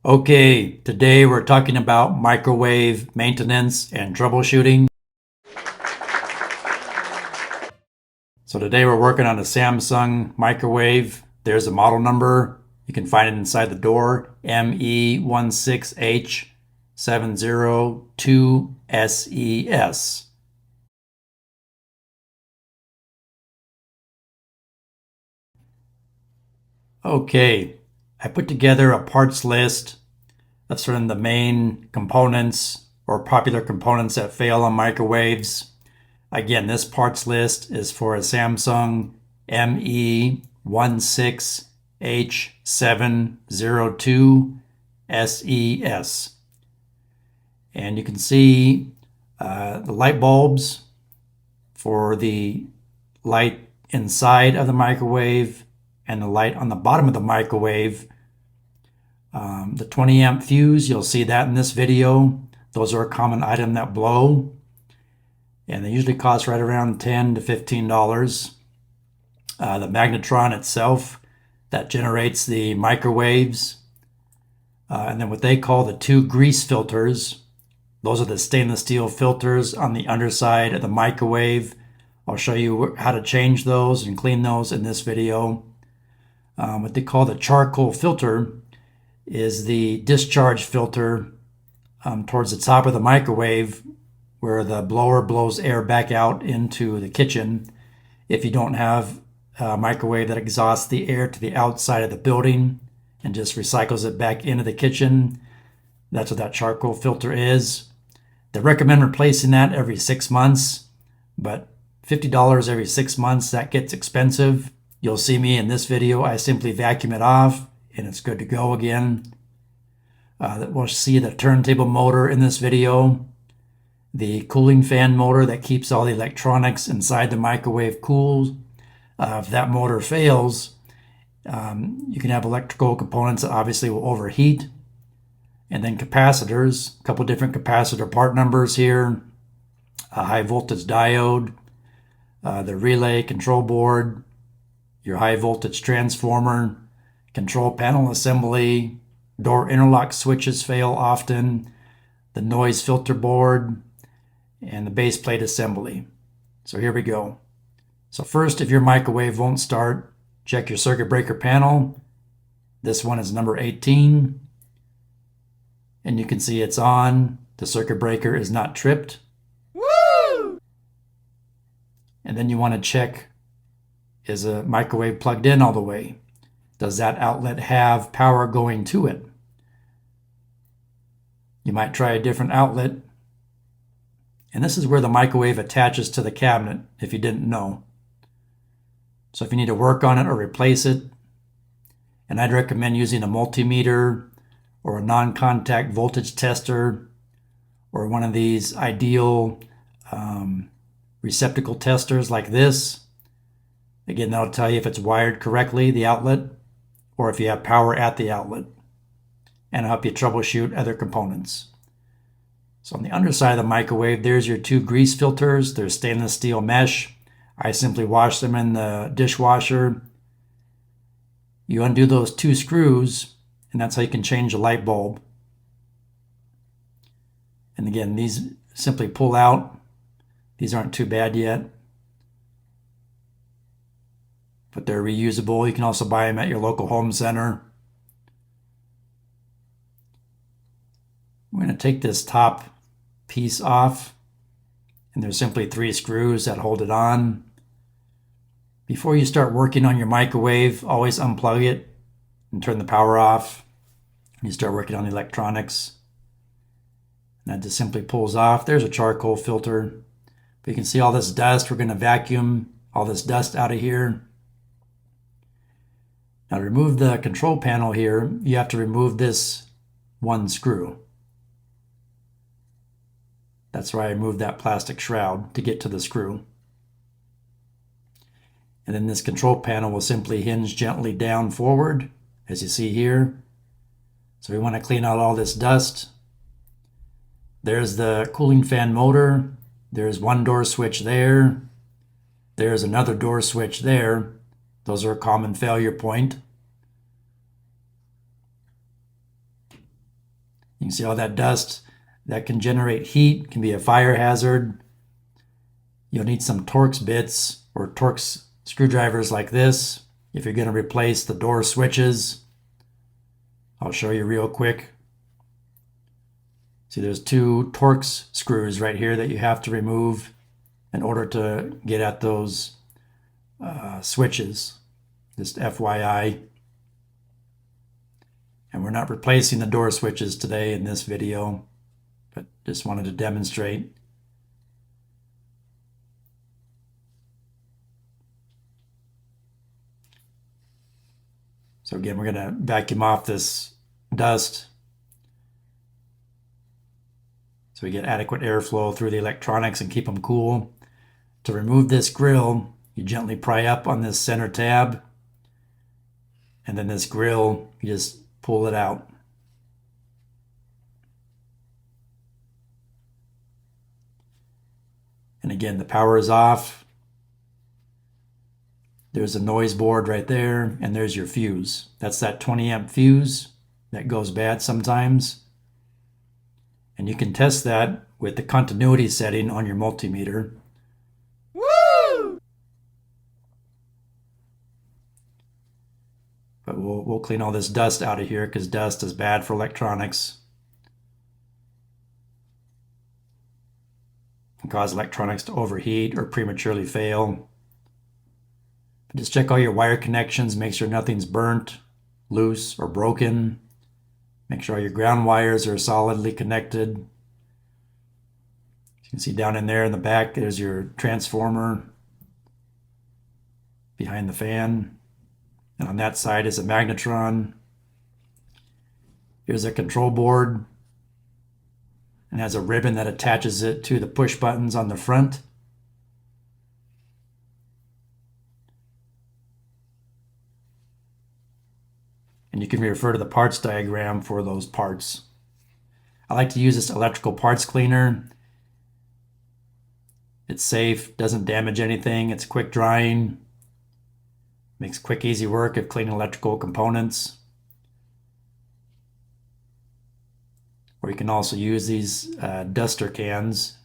Okay, today we're talking about microwave maintenance and troubleshooting. So today we're working on a Samsung microwave. There's a model number. You can find it inside the door, ME16H702SES. Okay, I put together a parts list of sort of the main components or popular components that fail on microwaves. Again, this parts list is for a Samsung ME16H702SES. And you can see the light bulbs for the light inside of the microwave and the light on the bottom of the microwave. The 20 amp fuse, you'll see that in this video. Those are a common item that blow, and they usually cost right around $10 to $15. The magnetron itself that generates the microwaves, and then what they call the two grease filters. Those are the stainless steel filters on the underside of the microwave. I'll show you how to change those and clean those in this video. What they call the charcoal filter is the discharge filter towards the top of the microwave, where the blower blows air back out into the kitchen. If you don't have a microwave that exhausts the air to the outside of the building and just recycles it back into the kitchen, that's what that charcoal filter is. They recommend replacing that every 6 months, but $50 every 6 months, that gets expensive. You'll see me in this video, I simply vacuum it off and it's good to go again. We'll see the turntable motor in this video, the cooling fan motor that keeps all the electronics inside the microwave cool. If that motor fails, you can have electrical components that obviously will overheat. And then capacitors, a couple different capacitor part numbers here, a high voltage diode, the relay control board, your high voltage transformer, control panel assembly, door interlock switches fail often, the noise filter board, and the base plate assembly. So here we go. So first, if your microwave won't start, check your circuit breaker panel. This one is number 18. And you can see it's on. The circuit breaker is not tripped. Woo! And then you want to check, is a microwave plugged in all the way? Does that outlet have power going to it? You might try a different outlet. And this is where the microwave attaches to the cabinet, if you didn't know. So if you need to work on it or replace it, and I'd recommend using a multimeter or a non-contact voltage tester or one of these ideal receptacle testers like this. Again, that'll tell you if it's wired correctly, the outlet, or if you have power at the outlet, and help you troubleshoot other components. So on the underside of the microwave, there's your two grease filters. They're stainless steel mesh. I simply wash them in the dishwasher. You undo those two screws, and that's how you can change the light bulb. And again, these simply pull out. These aren't too bad yet, but they're reusable. You can also buy them at your local home center. I'm going to take this top piece off, and there's simply 3 screws that hold it on. Before you start working on your microwave, always unplug it and turn the power off. And you start working on the electronics. And that just simply pulls off. There's a charcoal filter. But you can see all this dust. We're going to vacuum all this dust out of here. Now to remove the control panel here, you have to remove this one screw. That's why I removed that plastic shroud, to get to the screw. And then this control panel will simply hinge gently down forward, as you see here. So we want to clean out all this dust. There's the cooling fan motor. There's one door switch there. There's another door switch there. Those are a common failure point. You can see all that dust that can generate heat, can be a fire hazard. You'll need some Torx bits or Torx screwdrivers like this if you're going to replace the door switches. I'll show you real quick. See, there's 2 Torx screws right here that you have to remove in order to get at those switches. Just FYI. And we're not replacing the door switches today in this video, but just wanted to demonstrate. So again, we're going to vacuum off this dust so we get adequate airflow through the electronics and keep them cool. To remove this grill, you gently pry up on this center tab, and then this grill, you just pull it out. And again, the power is off. There's a noise board right there, and there's your fuse. That's that 20 amp fuse that goes bad sometimes. And you can test that with the continuity setting on your multimeter. Woo! But we'll clean all this dust out of here because dust is bad for electronics. It can cause electronics to overheat or prematurely fail. Just check all your wire connections, make sure nothing's burnt, loose, or broken. Make sure all your ground wires are solidly connected. You can see down in there in the back, there's your transformer behind the fan. And on that side is a magnetron. Here's a control board. And has a ribbon that attaches it to the push buttons on the front. And you can refer to the parts diagram for those parts. I like to use this electrical parts cleaner. It's safe, doesn't damage anything, it's quick drying. Makes quick, easy work of cleaning electrical components. Or you can also use these duster cans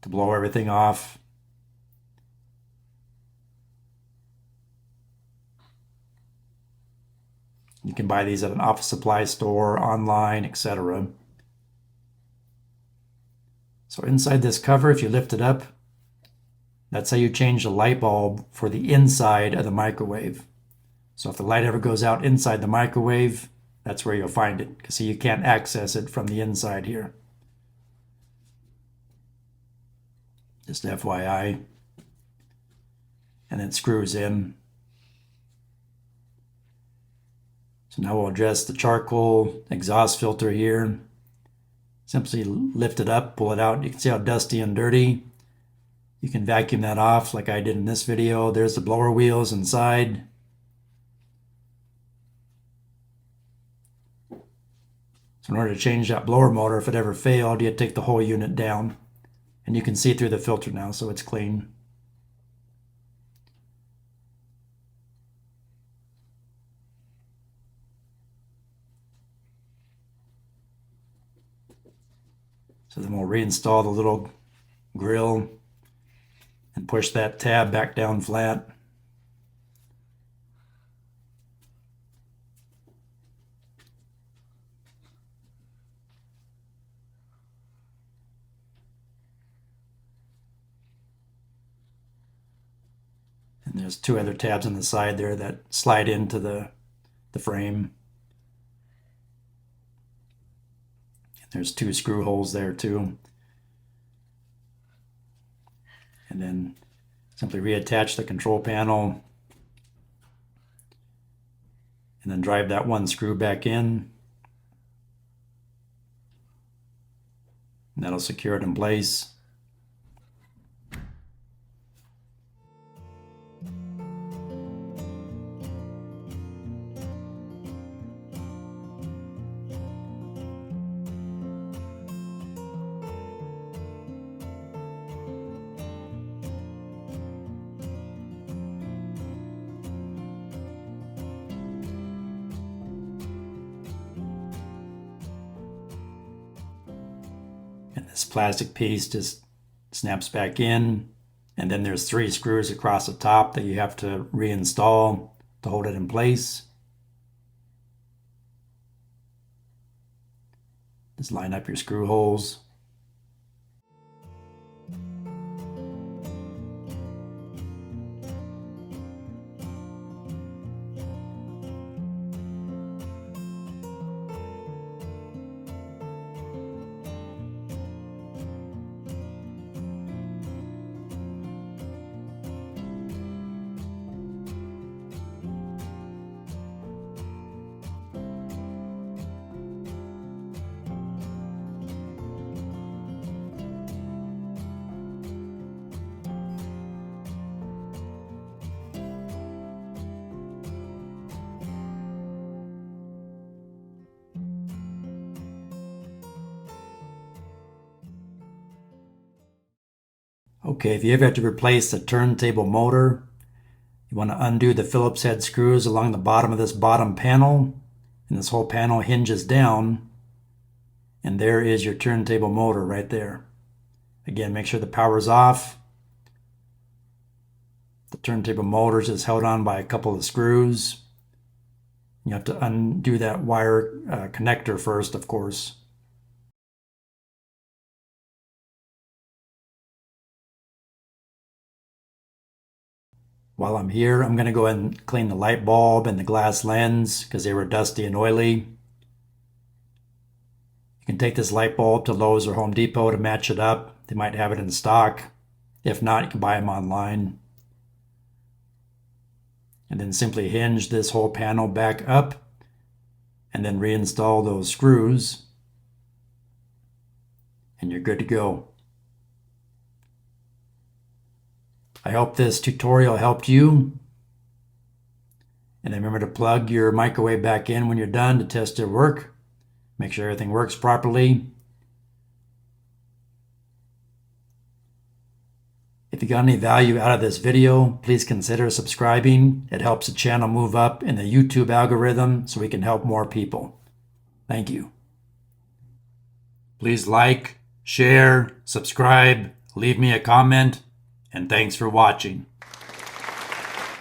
to blow everything off. You can buy these at an office supply store, online, etc. So inside this cover, if you lift it up, that's how you change the light bulb for the inside of the microwave. So if the light ever goes out inside the microwave, that's where you'll find it. Because see, you can't access it from the inside here. Just FYI. And it screws in. So now we'll address the charcoal exhaust filter here. Simply lift it up, pull it out. You can see how dusty and dirty. You can vacuum that off like I did in this video. There's the blower wheels inside. So in order to change that blower motor, if it ever failed, you take the whole unit down. And you can see through the filter now, so it's clean. So then we'll reinstall the little grill and push that tab back down flat. And there's 2 other tabs on the side there that slide into the frame. There's 2 screw holes there too. And then simply reattach the control panel and then drive that 1 screw back in. And that'll secure it in place. And this plastic piece just snaps back in. And then there's 3 screws across the top that you have to reinstall to hold it in place. Just line up your screw holes. Okay, if you ever have to replace the turntable motor, you want to undo the Phillips head screws along the bottom of this bottom panel, and this whole panel hinges down, and there is your turntable motor right there. Again, make sure the power's off. The turntable motor is just held on by a couple of screws. You have to undo that wire connector first, of course. While I'm here, I'm going to go ahead and clean the light bulb and the glass lens because they were dusty and oily. You can take this light bulb to Lowe's or Home Depot to match it up. They might have it in stock. If not, you can buy them online. And then simply hinge this whole panel back up and then reinstall those screws. And you're good to go. I hope this tutorial helped you. And remember to plug your microwave back in when you're done to test your work. Make sure everything works properly. If you got any value out of this video, please consider subscribing. It helps the channel move up in the YouTube algorithm so we can help more people. Thank you. Please like, share, subscribe, leave me a comment, and thanks for watching.